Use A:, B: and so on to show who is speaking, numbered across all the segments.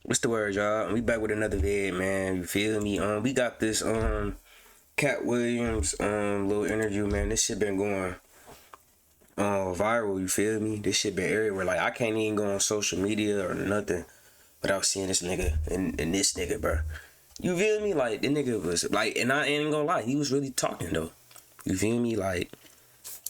A: What's the word, y'all? We back with another vid, man. You feel me? We got this Cat Williams little interview, man. This shit been going viral. You feel me? This shit been everywhere. Like I can't even go on social media or nothing without seeing this nigga and this nigga, bro. You feel me? Like the nigga was like, and I ain't gonna lie, he was really talking though. You feel me? Like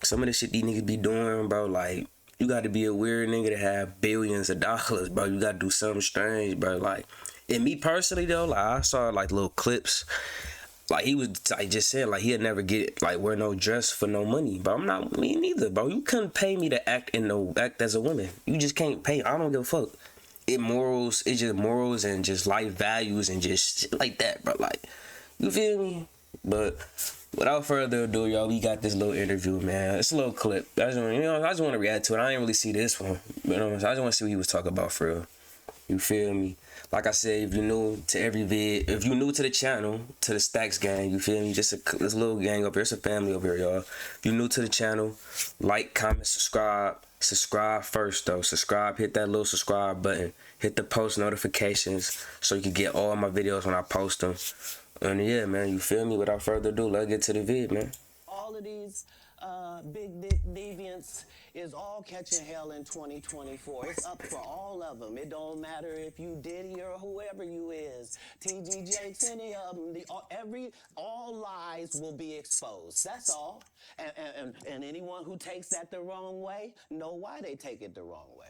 A: some of the shit these niggas be doing, bro. Like you got to be a weird nigga to have billions of dollars, bro. You got to do something strange, bro. Like, and me personally though, like I saw like little clips. Like he was, like just said, like he'd never get like wear no dress for no money. But I'm not me neither, bro. You couldn't pay me to act as a woman. You just can't pay. I don't give a fuck. It's just morals and just life values and just shit like that, bro. Like, you feel me? But without further ado, y'all, we got this little interview, man. It's a little clip. I just want to react to it. I didn't really see this one, but I just want to see what he was talking about for real. You feel me? Like I said, if you're new to every vid, if you're new to the channel, to the Stacks gang, you feel me? Just this little gang up here. It's a family over here, y'all. If you're new to the channel, like, comment, subscribe. Subscribe first, though. Subscribe, hit that little subscribe button. Hit the post notifications so you can get all my videos when I post them. And yeah, man, you feel me? Without further ado, let's get to the vid, man.
B: All of these big dick deviants is all catching hell in 2024. It's up for all of them. It don't matter if you Diddy or whoever you is. TG Jakes, any of them. All lies will be exposed. That's all. And anyone who takes that the wrong way, know why they take it the wrong way.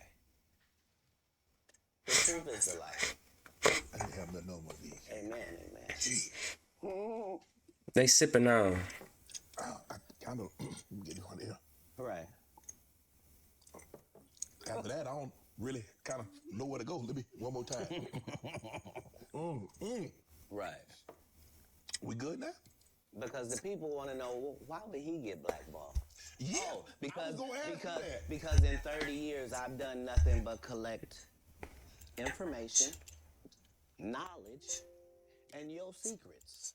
B: The truth is the light.
C: I didn't have nothing on one of these.
B: Amen, amen.
C: Gee.
A: They sipping on.
C: I kind of get one here.
B: Right.
C: After that, I don't really kind of know where to go. Let me one more time.
B: Right.
C: We good now?
B: Because the people want to know, well, why would he get blackballed?
C: Yeah.
B: Oh,
C: I was gonna ask that.
B: because in 30 years I've done nothing but collect information, knowledge, and your secrets.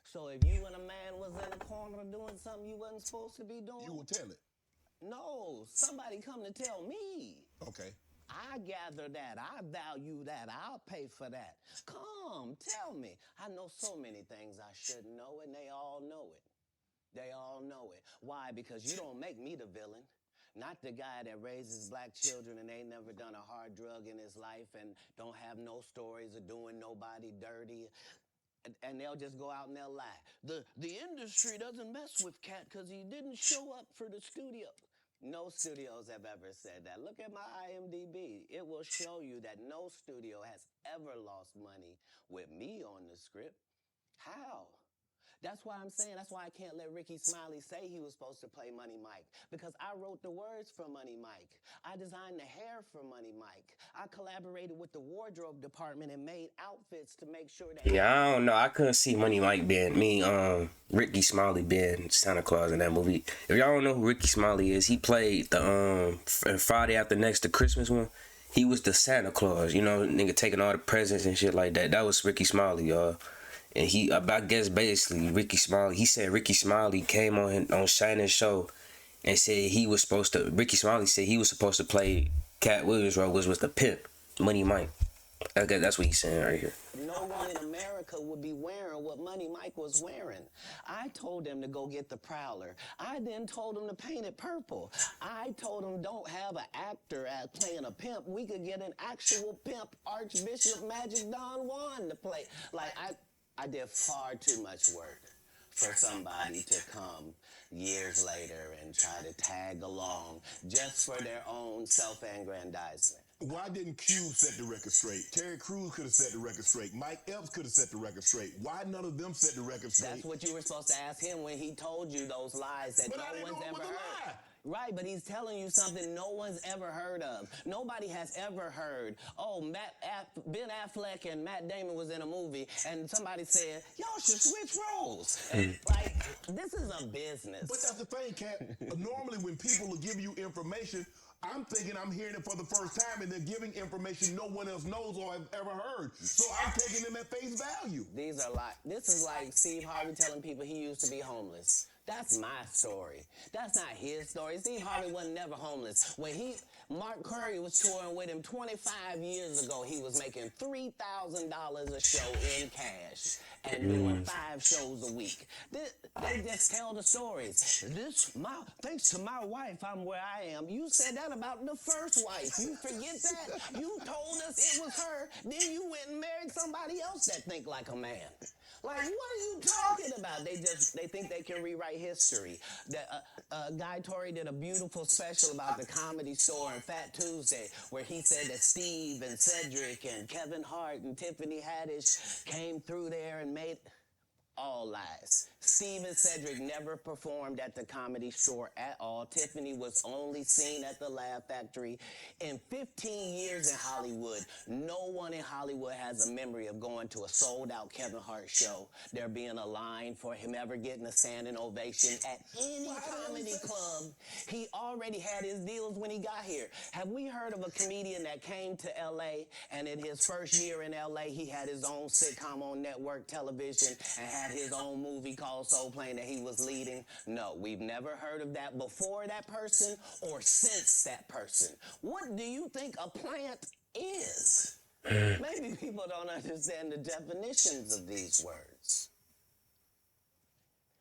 B: So if you and a man was in a corner doing something you wasn't supposed to be doing,
C: You will tell it.
B: no, somebody come to tell me.
C: Okay.
B: I gather that. I value that. I'll pay for that. Come, tell me. I know so many things I shouldn't know, and they all know it. They all know it. Why? Because you don't make me the villain. Not the guy that raises black children and ain't never done a hard drug in his life and don't have no stories of doing nobody dirty. And they'll just go out and they'll lie. The industry doesn't mess with Katt because he didn't show up for the studio. No studios have ever said that. Look at my IMDb. It will show you that no studio has ever lost money with me on the script. How? That's why I'm saying, that's why I can't let Ricky Smiley say he was supposed to play Money Mike. Because I wrote the words for Money Mike. I designed the hair for Money Mike. I collaborated with the wardrobe department and made outfits to make sure that...
A: Yeah, I don't know. I couldn't see Money Mike Ricky Smiley being Santa Claus in that movie. If y'all don't know who Ricky Smiley is, he played the Friday After Next, the Christmas one. He was the Santa Claus, you know, nigga taking all the presents and shit like that. That was Ricky Smiley, y'all. And I guess basically Ricky Smiley, he said Ricky Smiley came on Shining Show and said Ricky Smiley said he was supposed to play Katt Williams' role, which was the pimp, Money Mike. I guess that's what he's saying right here.
B: No one in America would be wearing what Money Mike was wearing. I told them to go get the Prowler. I then told them to paint it purple. I told them don't have an actor as playing a pimp. We could get an actual pimp, Archbishop Magic Don Juan to play. Like, I did far too much work for somebody to come years later and try to tag along just for their own self-aggrandizement.
C: Why didn't Q set the record straight? Terry Crews could have set the record straight. Mike Epps could have set the record straight. Why none of them set the record straight?
B: That's what you were supposed to ask him when he told you those lies that
C: But
B: no
C: I didn't
B: one's
C: know it
B: ever
C: was a
B: heard.
C: lie.
B: Right, but he's telling you something no one's ever heard of. Nobody has ever heard, oh, Ben Affleck and Matt Damon was in a movie, and somebody said, y'all should switch roles. And, like, this is a business.
C: But that's the thing, Katt. Normally when people will give you information, I'm thinking I'm hearing it for the first time and they're giving information no one else knows or have ever heard. So I'm taking them at face value.
B: These are like, this is like Steve Harvey telling people he used to be homeless. That's my story. That's not his story. Steve Harvey was never homeless. When Mark Curry was touring with him 25 years ago, he was making $3,000 a show in cash and doing 5 shows a week. They just tell the stories. Thanks to my wife, I'm where I am. You said that about the first wife. You forget that? You told us it was her. Then you went and married somebody else that think like a man. Like, what are you talking about? They think they can rewrite history. Guy Torrey did a beautiful special about the Comedy Store and Fat Tuesday, where he said that Steve and Cedric and Kevin Hart and Tiffany Haddish came through there and made all lies. Steve and Cedric never performed at the Comedy Store at all. Tiffany was only seen at the Laugh Factory. In 15 years in Hollywood, no one in Hollywood has a memory of going to a sold-out Kevin Hart show, there being a line for him ever getting a standing ovation at any comedy club. He already had his deals when he got here. Have we heard of a comedian that came to L.A. and in his first year in L.A. he had his own sitcom on network television and had his own movie called Soul Plane that he was leading? No, we've never heard of that before that person or since that person. What do you think a plant is? Maybe people don't understand the definitions of these words.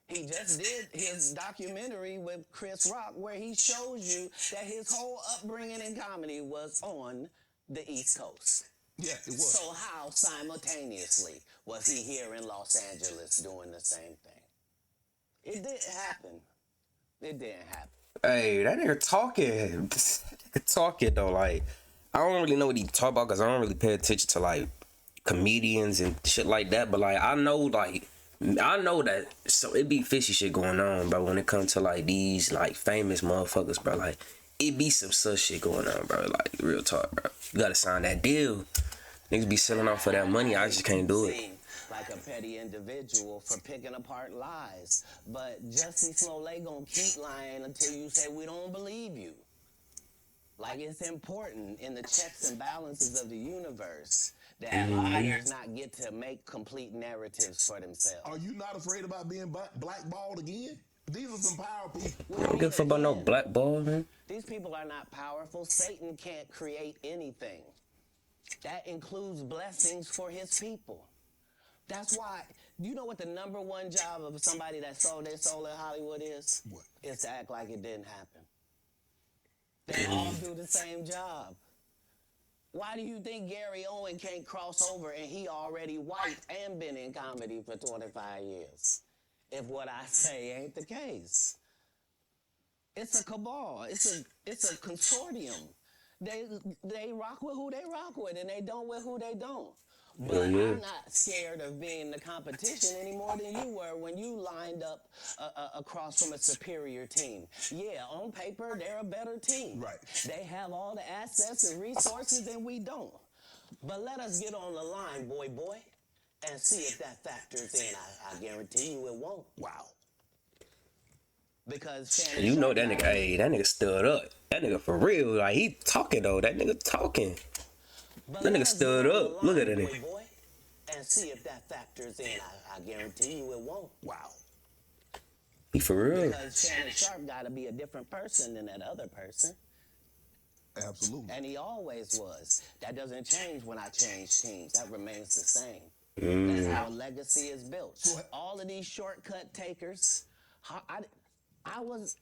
B: He just did his documentary with Chris Rock where he shows you that his whole upbringing in comedy was on the East Coast.
C: Yeah, it was.
B: So how simultaneously was he here in Los Angeles doing the same thing? It didn't happen. It didn't happen.
A: Hey, that nigga talking. That nigga talking though. Like, I don't really know what he talk about because I don't really pay attention to like comedians and shit like that. But like, I know that so it be fishy shit going on, bro. When it comes to like these like famous motherfuckers, bro. Like, it be some such shit going on, bro. Like, real talk, bro. You gotta sign that deal. Niggas be selling off for that money. I just can't do it.
B: Like a petty individual for picking apart lies. But Jussie Smollett gonna keep lying until you say we don't believe you. Like, it's important in the checks and balances of the universe that liars not get to make complete narratives for themselves.
C: Are you not afraid about being blackballed again? These are some power people.
A: I don't give a fuck about no blackball, man.
B: These people are not powerful. Satan can't create anything. That includes blessings for his people. That's why, you know what the number one job of somebody that sold their soul in Hollywood is?
C: What?
B: It's to act like it didn't happen. They all do the same job. Why do you think Gary Owen can't cross over and he already white and been in comedy for 25 years? If what I say ain't the case. It's a cabal. It's a consortium. They rock with who they rock with and they don't with who they don't. But I'm not scared of being the competition any more than you were when you lined up across from a superior team. Yeah, on paper, they're a better team.
C: Right.
B: They have all the assets and resources and we don't. But let us get on the line, boy, and see if that factors in. I guarantee you it won't.
C: Wow.
B: Because Shannon
A: You know
B: Sharp
A: that nigga, hey, that nigga stood up. That nigga for real. Like, he talking though. That nigga talking. That nigga stood up. Look at that nigga.
B: Boy, and see if that factors in. I guarantee you it won't.
C: Wow.
A: He for real.
B: Because Shannon Sharp got to be a different person than that other person.
C: Absolutely.
B: And he always was. That doesn't change when I change teams. That remains the same. That's how a legacy is built. All of these shortcut takers,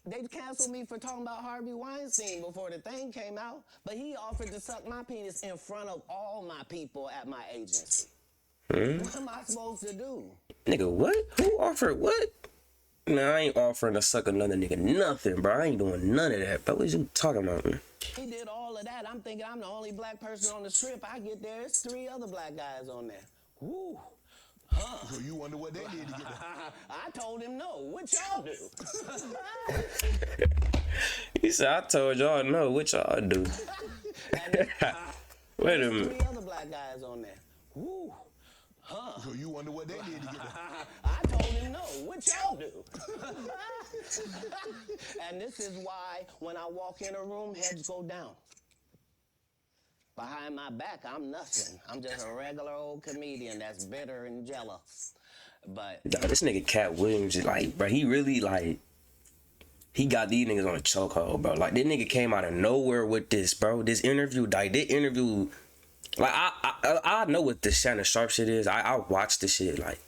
B: they canceled me for talking about Harvey Weinstein before the thing came out, but he offered to suck my penis in front of all my people at my agency. What am I supposed to do?
A: Nigga, what? Who offered what? Man, I ain't offering to suck another nigga nothing, bro. I ain't doing none of that, bro. What you talking about, man?
B: He did all of that. I'm thinking I'm the only black person on the strip. I get there, it's 3 other black guys on there. Woo.
C: So you wonder what they did to get that?
B: I told him no. What y'all do?
A: He said, I told y'all no. What y'all do? Wait a minute.
B: 3 other black guys on there. Woo.
C: So you wonder what they did to get that?
B: I told him no. What y'all do? And this is why when I walk in a room, heads go down. Behind my back, I'm nothing. I'm just a regular old comedian that's bitter and jealous. But
A: Nah, this nigga Katt Williams is like, bro, he really like, he got these niggas on a chokehold, bro. Like, this nigga came out of nowhere with this, bro. This interview, like, like, I know what this Shannon Sharp shit is. I watch the shit, like,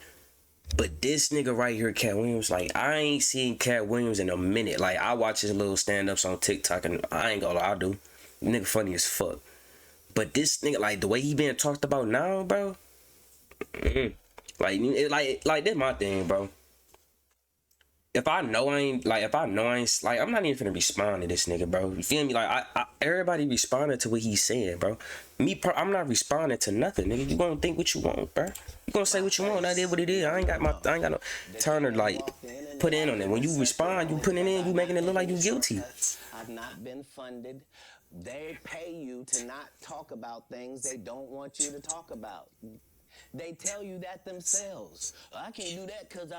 A: but this nigga right here, Katt Williams, like, I ain't seen Katt Williams in a minute. Like, I watch his little stand-ups on TikTok, and I ain't gonna lie, I do. Nigga funny as fuck. But this nigga, like, the way he being talked about now, bro, like, that's my thing, bro. If I know I ain't, like, I'm not even finna respond to this nigga, bro. You feel me? Like, everybody responded to what he's saying, bro. I'm not responding to nothing, nigga. You gonna think what you want, bro. You gonna say what you want. That is what it is. I ain't got no turn to, like, put in on it. When you respond, you putting it in, you making it look like you guilty.
B: I've not been funded. They pay you to not talk about things they don't want you to talk about. They tell you that themselves. I can't do that because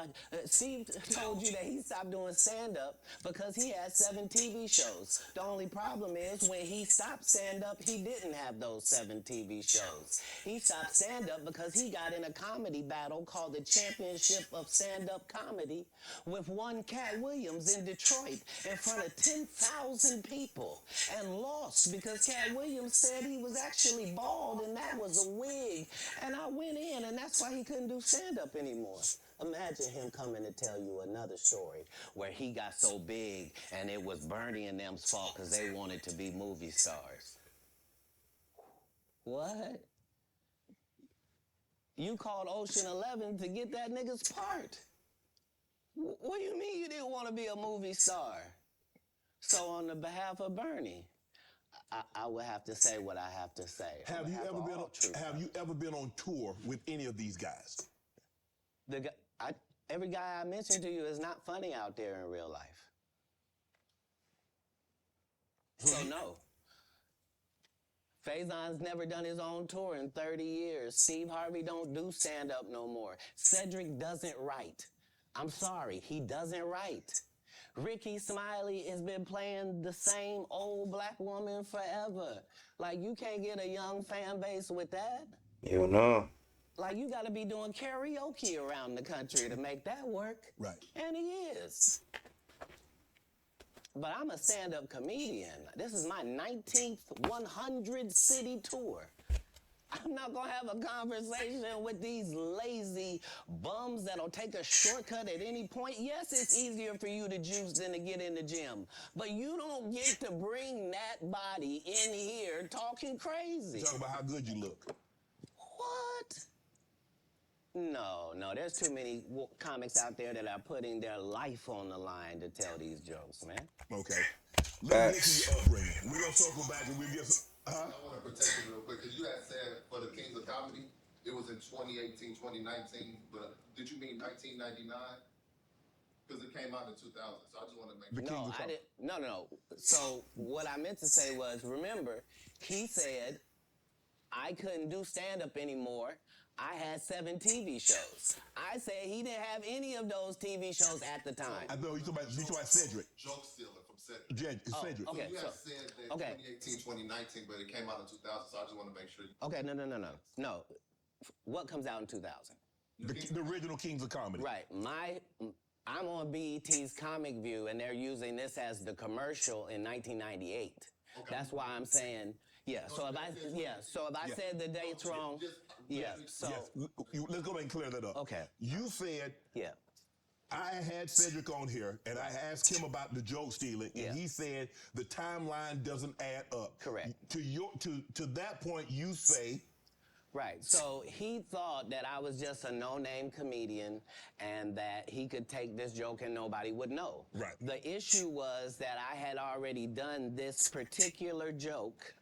B: Steve told you that he stopped doing stand-up because he had 7 TV shows. The only problem is when he stopped stand-up, he didn't have those 7 TV shows. He stopped stand-up because he got in a comedy battle called the Championship of Stand-Up Comedy with one Katt Williams in Detroit in front of 10,000 people and lost because Katt Williams said he was actually bald and that was a wig. And I went in, and that's why he couldn't do stand-up anymore. Imagine him coming to tell you another story where he got so big and it was Bernie and them's fault because they wanted to be movie stars. What? You called Ocean 11 to get that nigga's part. What do you mean you didn't want to be a movie star? So on the behalf of Bernie, I would have to say what I have to say.
C: Have you ever been on tour with any of these guys?
B: Every guy I mentioned to you is not funny out there in real life. So no. Faison's never done his own tour in 30 years. Steve Harvey don't do stand-up no more. Cedric doesn't write. I'm sorry, he doesn't write. Ricky Smiley has been playing the same old black woman forever. Like, you can't get a young fan base with that.
A: Hell no.
B: Like, you gotta be doing karaoke around the country to make that work.
C: Right.
B: And he is. But I'm a stand-up comedian. This is my 19th 100-city tour. I'm not gonna have a conversation with these lazy bums that'll take a shortcut at any point. Yes, it's easier for you to juice than to get in the gym, but you don't get to bring that body in here talking crazy.
C: Talk about how good you look.
B: What? No, there's too many comics out there that are putting their life on the line to tell these jokes, man.
C: Okay. Let's get to your upbringing. We're gonna circle back and we'll get
D: I want to protect you real quick because you had said for the Kings of Comedy it was in 2018, 2019, but did you mean 1999? Because it came out in 2000, so I just want to make sure.
B: No, I didn't. No. So what I meant to say was, remember, he said I couldn't do stand-up anymore. I had 7 TV shows. I said he didn't have any of those TV shows at the time.
C: I know you talking about Cedric.
D: Joke stealing from Cedric.
C: Cedric.
B: Okay,
D: So you had
B: so,
D: said that 2018, 2019, but it came out in 2000, so I just want to make sure.
B: Okay, no. What comes out in 2000?
C: The original Kings of Comedy.
B: Right. I'm on BET's Comic View, and they're using this as the commercial in 1998. Okay. That's why I'm saying, yeah. So if I said the dates wrong, So
C: let's go back and clear that up.
B: Okay.
C: You said, I had Cedric on here, and I asked him about the joke stealing, and he said the timeline doesn't add up.
B: Correct.
C: To that point, you say.
B: Right. So he thought that I was just a no-name comedian and that he could take this joke and nobody would know.
C: Right.
B: The issue was that I had already done this particular joke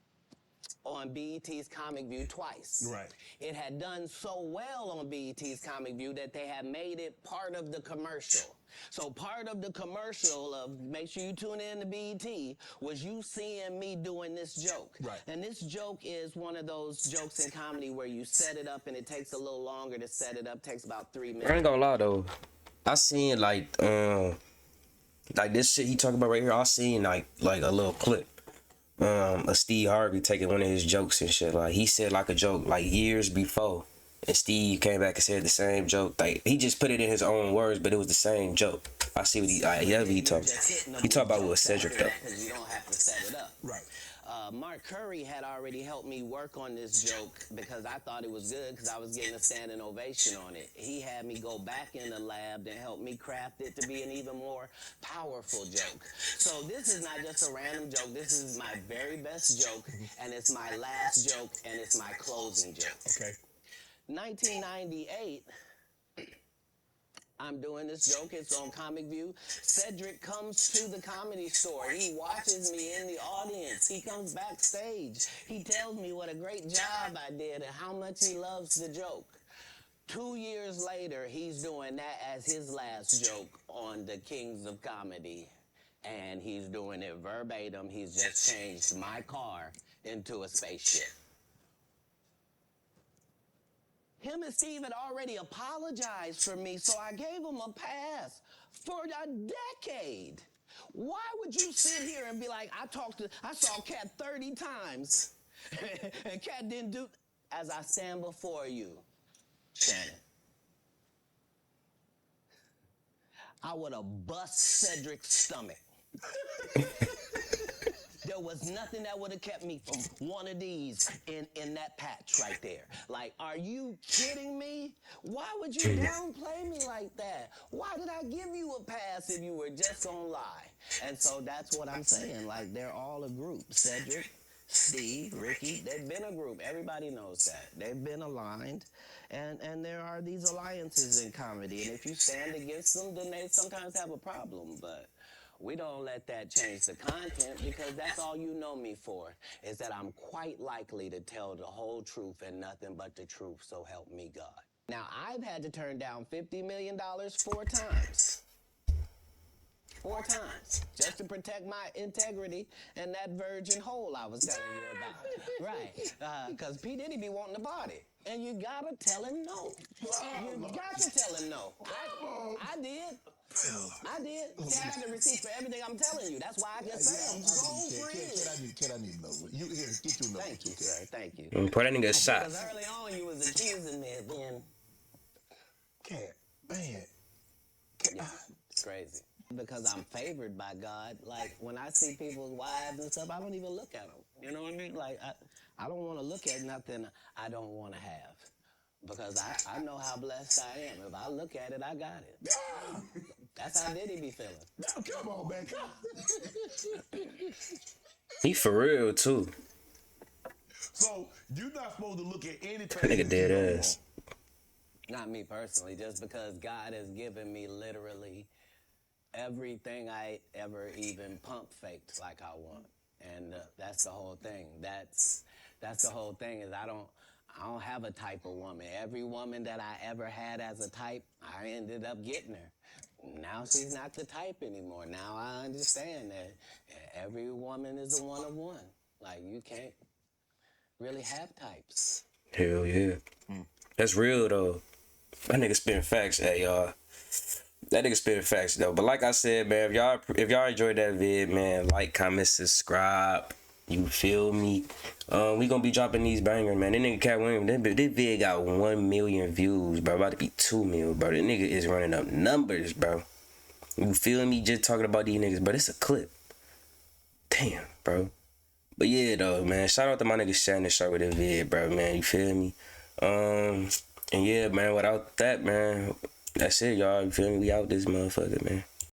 B: on BET's Comic View twice.
C: Right.
B: It had done so well on BET's Comic View that they had made it part of the commercial. So part of the commercial of make sure you tune in to BET was you seeing me doing this joke.
C: Right.
B: And this joke is one of those jokes in comedy where you set it up and it takes a little longer to set it up. Takes about 3 minutes.
A: I ain't gonna lie though. I seen like this shit he talking about right here. I seen like a little clip. A Steve Harvey taking one of his jokes and shit. Like he said like a joke like years before, and Steve came back and said the same joke. Like he just put it in his own words, but it was the same joke. I see what he talking. He talk about with Cedric though.
B: Because you don't have to set it up.
C: Right.
B: Mark Curry had already helped me work on this joke because I thought it was good because I was getting a standing ovation on it. He had me go back in the lab and help me craft it to be an even more powerful joke. So this is not just a random joke. This is my very best joke, and it's my last joke, and it's my closing joke.
C: Okay.
B: 1998, I'm doing this joke. It's on Comic View. Cedric comes to the Comedy Store. He watches me in the audience. He comes backstage. He tells me what a great job I did and how much he loves the joke. 2 years later, he's doing that as his last joke on the Kings of Comedy. And he's doing it verbatim. He's just changed my car into a spaceship. Him and Steve had already apologized for me, so I gave him a pass for a decade. Why would you sit here and be like, I saw Katt 30 times, and Katt didn't do, as I stand before you, Shannon. I would have bust Cedric's stomach. There was nothing that would have kept me from one of these in that patch right there. Like, are you kidding me? Why would you downplay me like that? Why did I give you a pass if you were just gonna lie? And so that's what I'm saying. Like, they're all a group. Cedric, Steve, Ricky, they've been a group. Everybody knows that. They've been aligned. And there are these alliances in comedy. And if you stand against them, then they sometimes have a problem. But we don't let that change the content because that's all you know me for, is that I'm quite likely to tell the whole truth and nothing but the truth, so help me God. Now, I've had to turn down $50 million 4 times. 4 times. Just to protect my integrity and that virgin hole I was telling you about. Right. Because P. Diddy be wanting the body. And you gotta tell him no. You got to tell him no. I did. I did. See, I got the receipt for everything I'm telling you. That's why I can say I'm so freely.
C: Kid, I need another one. You here? Get your number.
B: Thank you, sir. Thank you.
A: Put that nigga a shot.
B: Because early on you was accusing me of being.
C: Katt, man.
B: Yeah, it's crazy. Because I'm favored by God. Like, when I see people's wives and stuff, I don't even look at them. You know what I mean? Like, I don't want to look at nothing I don't want to have. Because I know how blessed I am. If I look at it, I got it. That's how Diddy be feeling.
C: Now, come on, man.
A: He for real too.
C: So, you're not supposed to look at anything.
A: That nigga dead ass.
B: Not me personally, just because God has given me literally everything I ever even pump faked like I want. And that's the whole thing. That's the whole thing, is I don't have a type of woman. Every woman that I ever had as a type, I ended up getting her. Now she's not the type anymore. Now I understand that every woman is a one of one. Like, you can't really have types.
A: Hell yeah. That's real though. That nigga spitting facts, hey y'all. That nigga spitting facts though. But like I said, man, if y'all enjoyed that vid, man, like, comment, subscribe. You feel me? We gonna be dropping these bangers, man. That nigga Katt Williams, this vid got 1 million views, bro. About to be 2 million, bro. That nigga is running up numbers, bro. You feel me? Just talking about these niggas, but it's a clip. Damn, bro. But yeah, though, man. Shout out to my nigga Shannon Sharp with this vid, bro, man. You feel me? And yeah, man, without that, man, that's it, y'all. You feel me? We out this motherfucker, man.